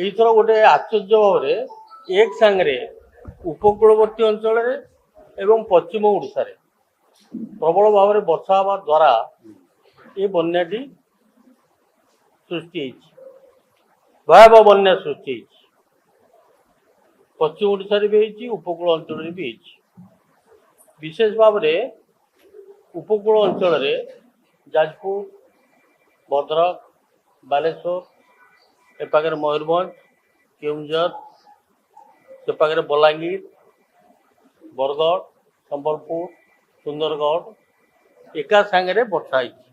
ଏଇଥର ଗୋଟେ ଆଶ୍ଚର୍ଯ୍ୟ ଭାବରେ ଏକ ସାଙ୍ଗରେ ଉପକୂଳବର୍ତ୍ତୀ ଅଞ୍ଚଳରେ ଏବଂ ପଶ୍ଚିମ ଓଡ଼ିଶାରେ ପ୍ରବଳ ଭାବରେ ବର୍ଷା ହେବା ଦ୍ୱାରା ଏ ବନ୍ୟାଟି ସୃଷ୍ଟି ହେଇଛି, ଭୟାବହ ବନ୍ୟା ସୃଷ୍ଟି ହେଇଛି। ପଶ୍ଚିମ ଓଡ଼ିଶାରେ ବି ହେଇଛି, ଉପକୂଳ ଅଞ୍ଚଳରେ ବି ହେଇଛି। ବିଶେଷ ଭାବରେ ଉପକୂଳ ଅଞ୍ଚଳରେ ଯାଜପୁର, ଭଦ୍ରକ, ବାଲେଶ୍ୱର, ଏ ପାଖରେ ମୟୂରଭଞ୍ଜ, କେଉଁଝର, ସେ ପାଖରେ ବଲାଙ୍ଗୀର, ବରଗଡ଼, ସମ୍ବଲପୁର, ସୁନ୍ଦରଗଡ଼ ଏକା ସାଙ୍ଗରେ ବର୍ଷା ହେଇଛି।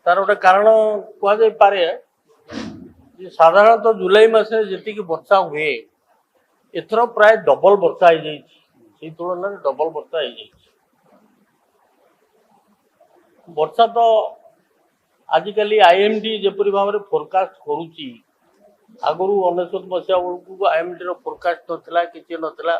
ତାର ଗୋଟେ କାରଣ କୁହାଯାଇପାରେ ଯେ ସାଧାରଣତଃ ଜୁଲାଇ ମାସରେ ଯେତିକି ବର୍ଷା ହୁଏ ଏଥର ପ୍ରାୟ ଡବଲ ବର୍ଷା ହେଇଯାଇଛି, ସେଇ ତୁଳନାରେ ଡବଲ ବର୍ଷା ହେଇଯାଇଛି। ବର୍ଷା ତ ଆଜିକାଲି ଆଇଏମ୍ଡି ଯେପରି ଭାବରେ ଫୋରକାଷ୍ଟ କରୁଛି, ଆଗରୁ 1999 ମସିହା ବେଳକୁ ଆଇଏମ୍ଡିର ଫୋରକାଷ୍ଟ ନଥିଲା, କିଛି ନଥିଲା।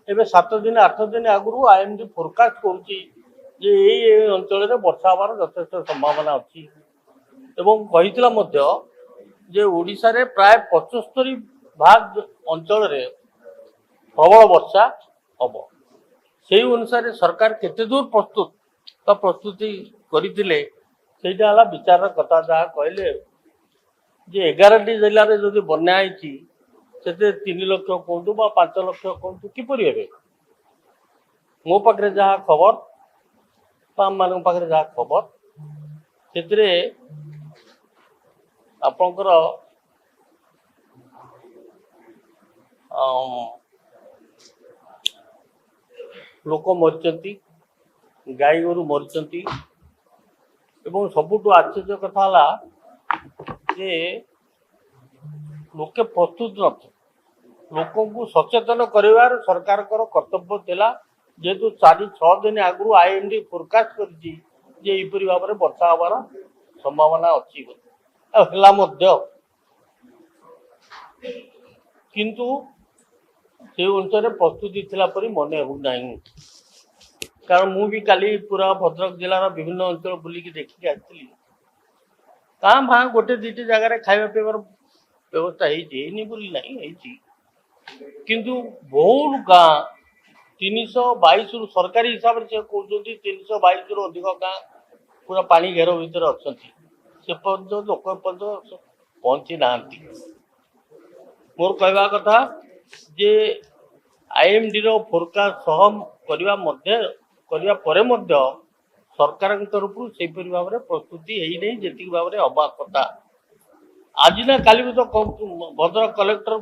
ଏବେ 7 ଦିନ 8 ଦିନ ଆଗରୁ ଆଇଏମ୍ଡି ଫୋରକାଷ୍ଟ କରୁଛି ଯେ ଏଇ ଅଞ୍ଚଳରେ ବର୍ଷା ହେବାର ଯଥେଷ୍ଟ ସମ୍ଭାବନା ଅଛି ଏବଂ କହିଥିଲା ମଧ୍ୟ ଯେ ଓଡ଼ିଶାରେ ପ୍ରାୟ 75% ଅଞ୍ଚଳରେ ପ୍ରବଳ ବର୍ଷା ହେବ। ସେହି ଅନୁସାରେ ସରକାର କେତେ ଦୂର ପ୍ରସ୍ତୁତି କରିଥିଲେ ସେଇଟା ହେଲା ବିଚାରର କଥା। ଯାହା କହିଲେ ଯେ 11ଟି ଜିଲ୍ଲାରେ ଯଦି ବନ୍ୟା ହେଇଛି ସେଥିରେ 3 ଲକ୍ଷ କୁହନ୍ତୁ ବା 5 ଲକ୍ଷ କୁହନ୍ତୁ କିପରି ହେବେ? ମୋ ପାଖରେ ଯାହା ଖବର ବା ଆମମାନଙ୍କ ପାଖରେ ଯାହା ଖବର ସେଥିରେ ଆପଣଙ୍କର ଲୋକ ମରିଛନ୍ତି, ଗାଈ ଗୋରୁ ମରିଛନ୍ତି ଏବଂ ସବୁଠୁ ଆଶ୍ଚର୍ଯ୍ୟ କଥା ହେଲା ଯେ ଲୋକେ ପ୍ରସ୍ତୁତ ନଥିଲେ। ଲୋକଙ୍କୁ ସଚେତନ କରିବାର ସରକାରଙ୍କର କର୍ତ୍ତବ୍ୟ ଥିଲା, ଯେହେତୁ 4-6 ଦିନ ଆଗରୁ ଆଇଏମ୍ଡି ଫୋରକାଷ୍ଟ କରିଛି ଯେ ଏହିପରି ଭାବରେ ବର୍ଷା ହେବାର ସମ୍ଭାବନା ଅଛି ଆଉ ହେଲା ମଧ୍ୟ। କିନ୍ତୁ ସେ ଅନୁସାରେ ପ୍ରସ୍ତୁତି ଥିଲା ପରି ମନେ ହେଉନାହିଁ। କାରଣ ମୁଁ ବି କାଲି ପୁରା ଭଦ୍ରକ ଜିଲ୍ଲାର ବିଭିନ୍ନ ଅଞ୍ଚଳ ବୁଲିକି ଦେଖିକି ଆସିଥିଲି। କାଁ ଭାଁ 1-2ଟି ଜାଗାରେ ଖାଇବା ପିଇବାର ବ୍ୟବସ୍ଥା ହେଇନି ବୋଲି ନାହିଁ, ହେଇଛି। କିନ୍ତୁ ବହୁତ ଗାଁ 322ରୁ ସରକାରୀ ହିସାବରେ ସେ କହୁଛନ୍ତି 322ରୁ ଅଧିକ ଗାଁ ପୁରା ପାଣି ଘେର ଭିତରେ ଅଛନ୍ତି। ସେ ପର୍ଯ୍ୟନ୍ତ ଲୋକ ପର୍ଯ୍ୟନ୍ତ ପହଞ୍ଚି ନାହାନ୍ତି। ମୋର କହିବା କଥା ଯେ ଆଇଏମ୍ଡିର ଫୋରକାଷ୍ଟ ସହ କରିବା ପରେ ମଧ୍ୟ ସରକାରଙ୍କ ତରଫରୁ ସେହିପରି ଭାବରେ ପ୍ରସ୍ତୁତି ହେଇନାହିଁ ଯେତିକି ଭାବରେ ହେବା କଥା। ଆଜି ନା କାଲି ବି ତ ଭଦ୍ରକ କଲେକ୍ଟର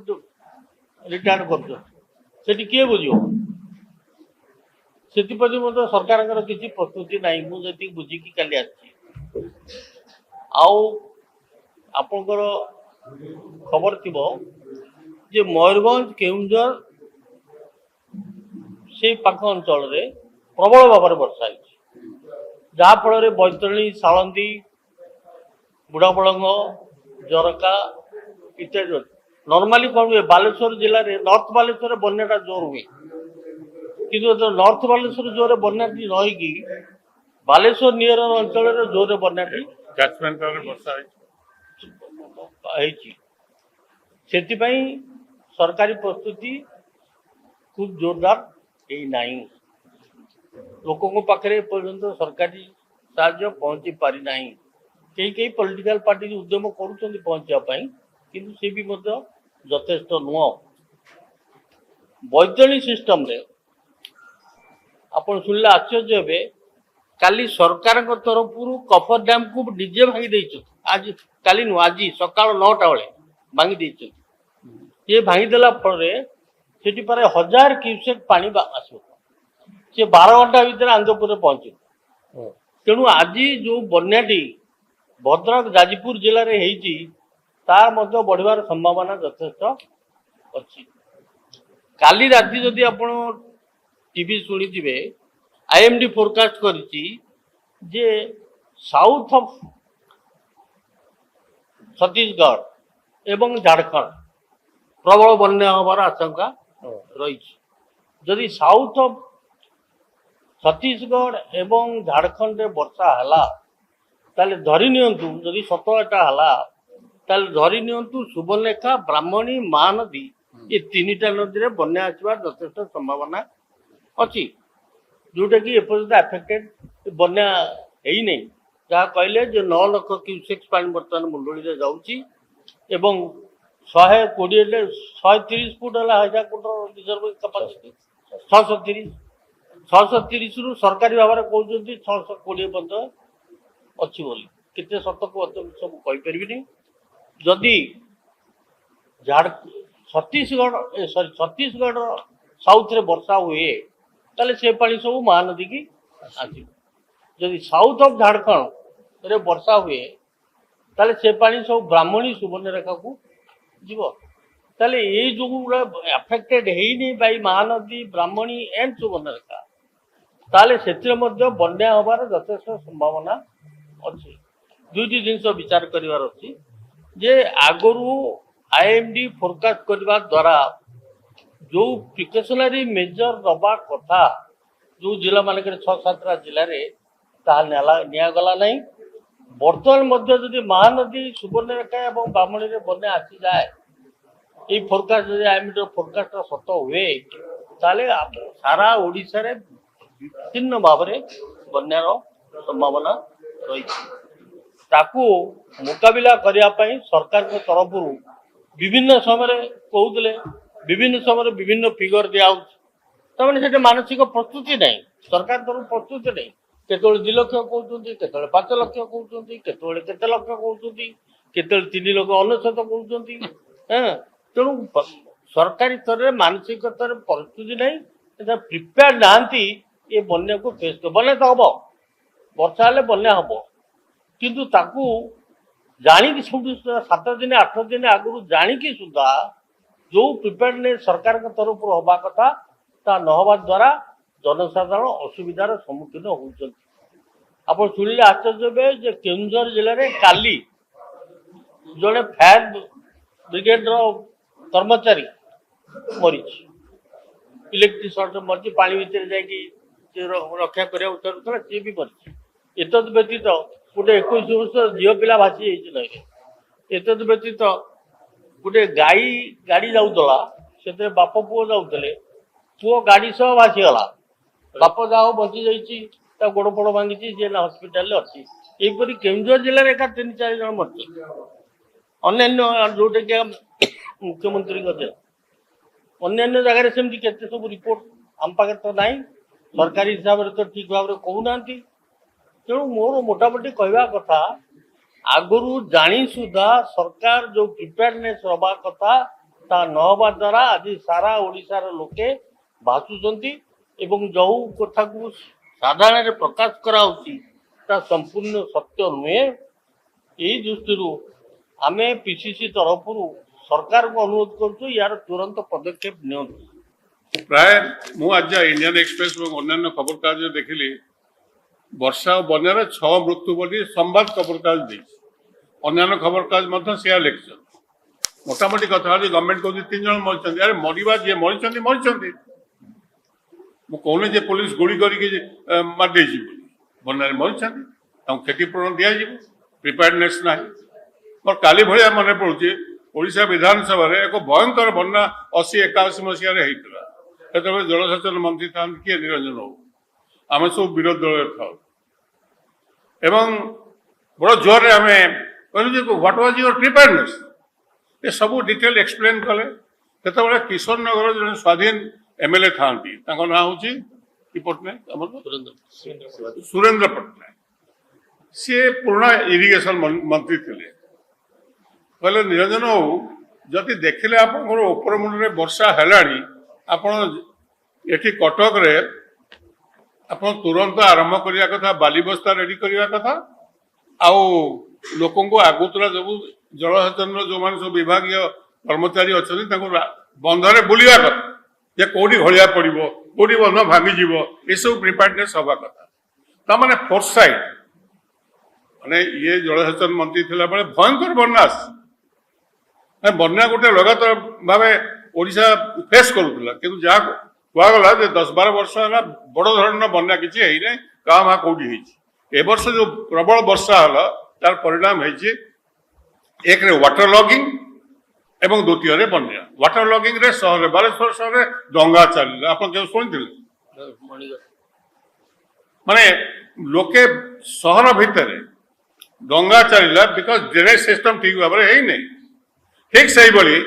ରିଟାୟାର୍ଡ କରୁଛନ୍ତି, ସେଠି କିଏ ବୁଝିବ? ସେଥିପ୍ରତି ମଧ୍ୟ ସରକାରଙ୍କର କିଛି ପ୍ରସ୍ତୁତି ନାହିଁ, ମୁଁ ଯେତିକି ବୁଝିକି କାଲି ଆସିଛି। ଆଉ ଆପଣଙ୍କର ଖବର ଥିବ ଯେ ମୟୂରଭଞ୍ଜ, କେଉଁଝର ସେଇ ପାଖ ଅଞ୍ଚଳରେ ପ୍ରବଳ ଭାବରେ ବର୍ଷା ହେଇଛି, ଯାହାଫଳରେ ବୈତରଣୀ, ସାଳନ୍ଦୀ, ବୁଢ଼ାବଳଙ୍ଗ, ଜରକା ଇତ୍ୟାଦି। ନର୍ମାଲି କ'ଣ ହୁଏ, ବାଲେଶ୍ୱର ଜିଲ୍ଲାରେ ନର୍ଥ ବାଲେଶ୍ୱରରେ ବନ୍ୟାଟା ଜୋର ହୁଏ, କିନ୍ତୁ ନର୍ଥ ବାଲେଶ୍ୱର ଜୋରରେ ବନ୍ୟାଟି ନ ହେଇକି ବାଲେଶ୍ୱର ନିୟର ଅଞ୍ଚଳରେ ଜୋରରେ ବନ୍ୟାଟି ବର୍ଷା ହେଇଛି। ସେଥିପାଇଁ ସରକାରୀ ପ୍ରସ୍ତୁତି ଖୁବ ଜୋରଦାର ହେଇନାହିଁ। ଲୋକଙ୍କ ପାଖରେ ଏପର୍ଯ୍ୟନ୍ତ ସରକାରୀ ସାହାଯ୍ୟ ପହଞ୍ଚି ପାରିନାହିଁ। କେହି ପଲିଟିକାଲ ପାର୍ଟି ଉଦ୍ୟମ କରୁଛନ୍ତି ପହଞ୍ଚିବା ପାଇଁ, କିନ୍ତୁ ସେ ବି ମଧ୍ୟ ଯଥେଷ୍ଟ ନୁହଁ। ବୈତରଣୀ ସିଷ୍ଟମରେ ଆପଣ ଶୁଣିଲେ ଆଶ୍ଚର୍ଯ୍ୟ ହେବେ, କାଲି ସରକାରଙ୍କ ତରଫରୁ କଫର ଡ୍ୟାମକୁ ନିଜେ ଭାଙ୍ଗି ଦେଇଛନ୍ତି। କାଲି ନୁହଁ, ଆଜି ସକାଳ 9ଟା ବେଳେ ଭାଙ୍ଗି ଦେଇଛନ୍ତି। ସେ ଭାଙ୍ଗିଦେଲା ଫଳରେ ସେଠି ପ୍ରାୟ 1000 କ୍ୟୁସେକ୍ ପାଣି ଆସିବ। ସେ 12 ଘଣ୍ଟା ଭିତରେ ଆନ୍ଦପୁରରେ ପହଞ୍ଚିବ। ତେଣୁ ଆଜି ଯେଉଁ ବନ୍ୟାଟି ଭଦ୍ରକ, ଯାଜପୁର ଜିଲ୍ଲାରେ ହେଇଛି ତାର ମଧ୍ୟ ବଢ଼ିବାର ସମ୍ଭାବନା ଯଥେଷ୍ଟ ଅଛି। କାଲି ରାତି ଯଦି ଆପଣ ଟିଭି ଶୁଣିଥିବେ, ଆଇଏମ୍ଡି ଫୋରକାଷ୍ଟ କରିଛି ଯେ ସାଉଥ ଅଫ୍ ଛତିଶଗଡ଼ ଏବଂ ଝାଡ଼ଖଣ୍ଡ ପ୍ରବଳ ବନ୍ୟା ହେବାର ଆଶଙ୍କା ରହିଛି। ଯଦି ସାଉଥ ଅଫ୍ ଛତିଶଗଡ଼ ଏବଂ ଝାଡ଼ଖଣ୍ଡରେ ବର୍ଷା ହେଲା ତାହେଲେ ଧରି ନିଅନ୍ତୁ, ଯଦି 17ଟା ହେଲା ताले धरी नियंतु सुवर्णरेखा ब्राह्मणी महानदी ये तीनिटा नदी रे बन्या आसबार यथेष्ट संभावना अच्छी जोटा कि एपर्यंत आफेक्टेड बन्या है नहीं जहाँ कहले जो 9 लाख क्यूसेक्स पानी बर्तमान मुंडली रे जाउची एवं 120 130 फुट है हजार फुट रिजर्व कैपेसिटी 630 रु सरकारी भाव में कहते 620 पर्यंत अच्छी बोली केते सत को सब कहीपरि जदि छत्तीसगढ़ साउथ रे वर्षा हुए ताले से पानी सब महानदी की आसी जदि साउथ ऑफ झारखंड रे वर्षा हुए ताले से पानी सब ब्राह्मणी सुवर्णरेखा को जीव ताले ये जो अफेक्टेड है by Mahanadi Brahmani and Subarnarekha ताले से बन्या हबार यथेष्ट संभावना अच्छी दुईटी जिनस विचार करिवार अच्छी जे आगरू आईएमडी फोरकास्ट करने द्वारा जो प्रिकसनारी मेजर दबा कथा जो जिला मानक 6-7 जिले में निगला ना बर्तमान जदि महानदी सुवर्णरेखा और ब्राह्मणी में बन्या आसी जाए ये फोरकास्ट जब आईएमडी फोरकास्ट सत हुए ताले सारा ओडिशा रे विभिन्न भाव में बन्यार संभावना रही ताकू मुकाबिला करने सरकार के तरफ विभिन्न समय कहते विभिन्न समय विभिन्न फिगर दिखाई से मानसिक प्रस्तुति नहीं सरकार तरफ प्रस्तुति नहीं केतल 2 लाख कहते केतल 5 लाख कहते केतल केते लाख कहते केतल 3 लाख 99 कहते तेणु सरकारी स्तर में मानसिक स्तर प्रस्तुति नहीं प्रिपेयर नहांती ये बन्या को फेस कर बन्या तो हम वर्षा हेल्ले बन्या हम किंतु ताकू जाणी सब 7 दिन 8 दिन आगु जाणी सुधा जो प्रिपेयरनेस सरकार के तरफ हवा कथा ता न हवा द्वारा जनसाधारण असुविधार सम्मुखीन होती आप शुणिले आश्चर्य जे केन्दुझर जिले में काली जड़े फायर ब्रिगेड कर्मचारी मरी इलेक्ट्रिक सर्ट मरी पानी भितर जा रक्षा करता सी भी मरी एत व्यतीत गोटे 21 वर्ष झील पिला भासी जाइए एत व्यतीत गोटे गाड़ी जाऊला से बाप पुओ जाऊे पुओ गाड़ी सह भासीगला बाप जहाँ बची जा गोड़ फोड़ भांगी सी हस्पिटाल अच्छी यहीपरि केन्दुझर जिले में एका 3-4 जन मरते अन्य जोटा कि मुख्यमंत्री अन्य जगह सेमती केते सब रिपोर्ट आम पाखे तो ना सरकारी हिसाब से तो ठीक भाव में कहूना तेणु मोर मोटामोटी कहवा कथा आगु जानी सुधा सरकार जो प्रिपेयरनेस हवा कथा ता न हवा द्वारा आज सारा ओडिशार लोके भाषुंट एवं जो कथा को साधारण प्रकाश करा संपूर्ण सत्य नुहे यही दृष्टि आम पीसीसी तरफ सरकार को अनुरोध करूँ यार तुरंत पदक्षेप नि प्राय मुझे इंडियन एक्सप्रेस और अन्य खबर कागज देखिली वर्षा और बन्यार 6 मृत्यु बोली संवाद खबर कागज अन्य खबर कागज सेया लिखिछन मोटामोटी कथा गवर्नमेंट कहते 3 जन मरी अरे मरवा जी मरी मुझे पुलिस गुड़ी कर मारदे बन्यार मरी क्षतिपूरण दि प्रिपेयरनेस ना मोर काली भाया मन पड़ुचे ओडिशा विधानसभा एक भयंकर बन्या 80-81 मसीह होता जलसेचन मंत्री था किए निरंजन बाबू आम सब विरोध दल था बड़ जोर आम कहलु व्हाट वाज योर प्रिपेयरनेस ये सब डिटेल एक्सप्लेन कले से किशोर नगर जो स्वाधीन एमएलए था ना हूँ पट्टनायक सुरेंद्र पट्टनायक सी पुराना इरिगेशन मंत्री थे कहले निरंजन बाबू जदि देखिले आप उपर मुंडे वर्षा है एटी कटक रे आप तुरंत आरंभ करने कथा बाली बस्ता रेडी करने कथा आउ लोक आगुतरा सब जलसेचन जो मान सब विभाग कर्मचारी अच्छा बंधरे बुलवा कथा जे कौटी हलिया पड़ो कौटी बंध भांगी ये सब प्रिपेयरनेस हवा कथा ताने फोरसाइट माने ये जलसेचन मंत्री थिला बेले भयंकर बन्या बन्या गोटे लगातार भाव ओडिशा फेस करूला कि जहाँ कहगला 10-12 वर्ष है बड़ धरण बन्या किसी है क्या कौटी ए वर्ष जो प्रबल वर्षा है तार परिणाम है एक वाटर लॉगिंग एवं द्वितीय बन्या वाटर लॉगिंग रे सहर बालेश्वर सहर डंगा चल आप शुणी माने लोके सहर भितर डंगा चलला बिकॉज ड्रेनेज सिस्टम ठीक भाव में है नहीं ठीक सही भली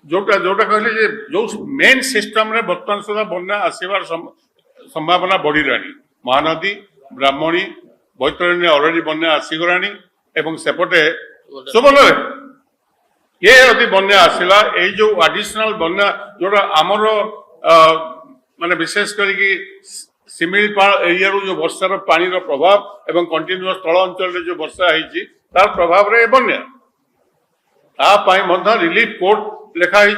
जोटा जोटा कहले जे जो मेन सिस्टम रे वर्तमान सुधा बन्या आसबार संभावना बढ़ी रही महानदी ब्राह्मणी बैतरणी ऑलरेडी बन्या आसीगलानी एवं सेपटे सुबल ये यदि बन्या आसला ये जो एडिशनल बन्या जोटा आमर माने विशेष करके सिमिलपाल एरिया जो वर्षार पानी प्रभाव एवं कंटिन्यूअस तल अंचल जो वर्षा है तार प्रभाव रे बन्या रिलीफ कोड लिखाई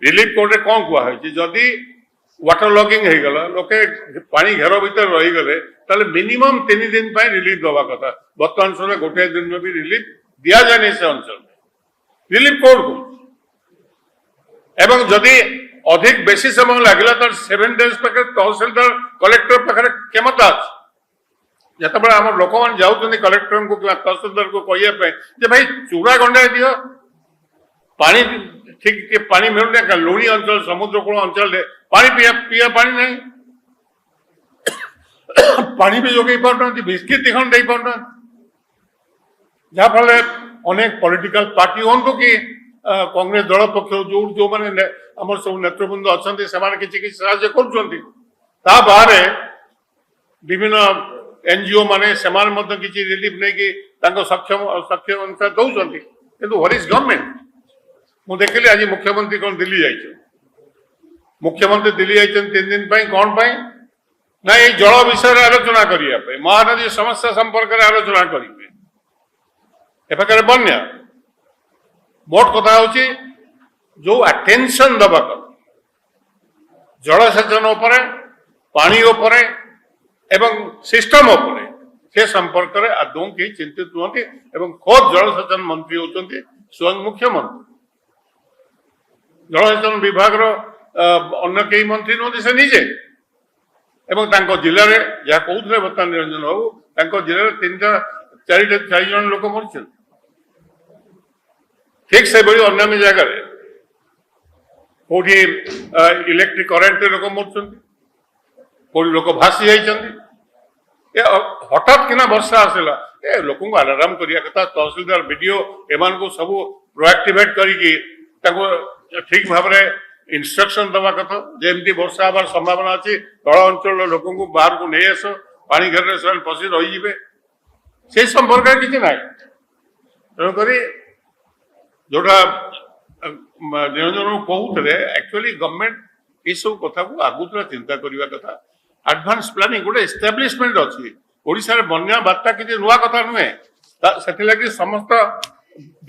रिलीफ कोड रे कौन कहुई जदि वाटर लॉगिंग हो गला लोके पानी घेर भीतर रही गले ताले मिनिमम 3 दिन पर रिलीफ दवा कथा बर्तमान समय गोटे दिन में भी रिलीफ दिया जाए से अंचल में रिलीफ कोड को एवं जदि अधिक बेसी समय लगला तो 7 डेज पाखे तहसीलदार कलेक्टर पाखे क्षमता अच्छे जिते आम लोक मैंने जाऊँ कलेक्टर को तहसीलदार को कहवाई भाई चूड़ा गंडा दियो पानी ठीक पानी मिलूना लुणी अंचल समुद्रकूल अंचल पानी पीया पानी नहीं पानी भी जोगे पार बिस्किट दिखण दे पार जहाँफल अनेक पॉलिटिकल पार्टी हूँ कि कांग्रेस दल पक्ष जो जो मैंने आम सब नेतृवृंद अच्छा से साहाଯ୍य कर विभिन्न एनजीओ माने किसी रिलीफ नहीं कि सक्षम सक्षम अनुसार दौरान किंतु व्हाट इज गवर्नमेंट मु देखिली आज मुख्यमंत्री कौन दिल्ली जाइए मुख्यमंत्री दिल्ली जाइए 3 दिन पर कौन पाई ना ये जल विषय आलोचना करने महानदी समस्या संपर्क में आलोचना करेंगे एपाखे बन्या मोट कथा हूँ जो अटेंशन दबा जलसेचन पानी एवं सिस्टम से संपर्क में आदौ कहीं चिंतित नुहति खोद जलसेचन मंत्री होती स्वयं मुख्यमंत्री जलसेचन विभाग अन्य कई मंत्री नुहति से निजे एवं जिले में जहाँ कहते बर्तमान निरंजन बाबू जिले में 4 जन लोक मर ठीक से भाई अन्य जगह कौटी इलेक्ट्रिक करेन्ट लोक मर कौटी लोक भासी जाइए हठात किना वर्षा आसला ए लोक आलाराम करिया कथा तहसीलदार बीडीओ एमान को सब प्रोएक्टिवेट करिकी ठीक भाव में इंस्ट्रक्शन दवा कथा जमती वर्षा हबार संभावना अच्छी तल अंचल लोक बाहर को नहीं आस पानी घेर से पशि रही से संपर्क किसी ना तेणुक जोटा निरंजन कहते एक्चुअली गवर्नमेंट ये सब कथा को आगुतरा चिंता करने कथा एडवांस प्लानिंग गोटे एस्टाब्लिशमेंट अच्छी ओडिशा रे बन्या बार्ता किसी नुआ कथा नुहे से समस्त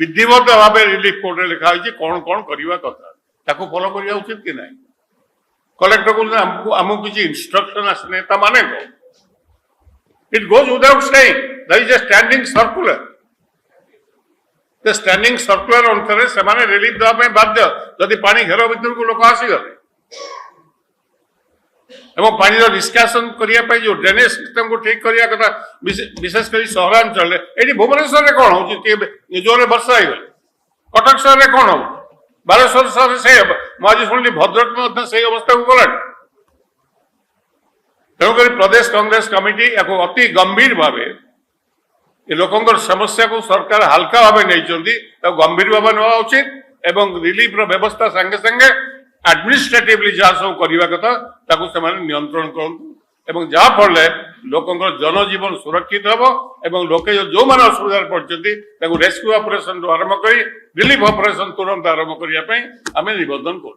विधिवत भाव रिलीफ कोड रे लिखा कौन कौन करवा कथा ताको फॉलो करवा उचित कि नहीं कलेक्टर को आमको किसी इंस्ट्रक्शन आसने माने कौन it goes without saying that is a standing circular standing circular अनुसार से रिलीफ देवाई बाध्य जदि पानी घेर भीतर को लोक आसीगले एवं पानी निष्कासन करने जो ड्रेनेज सिस्टम को ठीक करने कथा विशेषकर सहरांचल ये भुवनेश्वर में कौन हो जोर वर्षा हो कटक सहर में कौन हो बालेश्वर सहर से मुझे शुणी भद्रक में से अवस्था को गला तेणुक प्रदेश कांग्रेस कमिटी या अति गंभीर भाव लोक समस्या को सरकार हल्का भाव नहीं गंभीर भाव ना उचित एवं रिलीफ व्यवस्था संगे संगे एडमिनिस्ट्रेटिवली जहाँ सब करवा कथा से नियंत्रण करूँ जहाँफल लोक जनजीवन सुरक्षित हम और लोके जो मैंने असुविधा पड़ते रेस्क्यू ऑपरेशन आरंभ कर रिलीफ ऑपरेशन तुरंत आरंभ करने आम निवेदन कर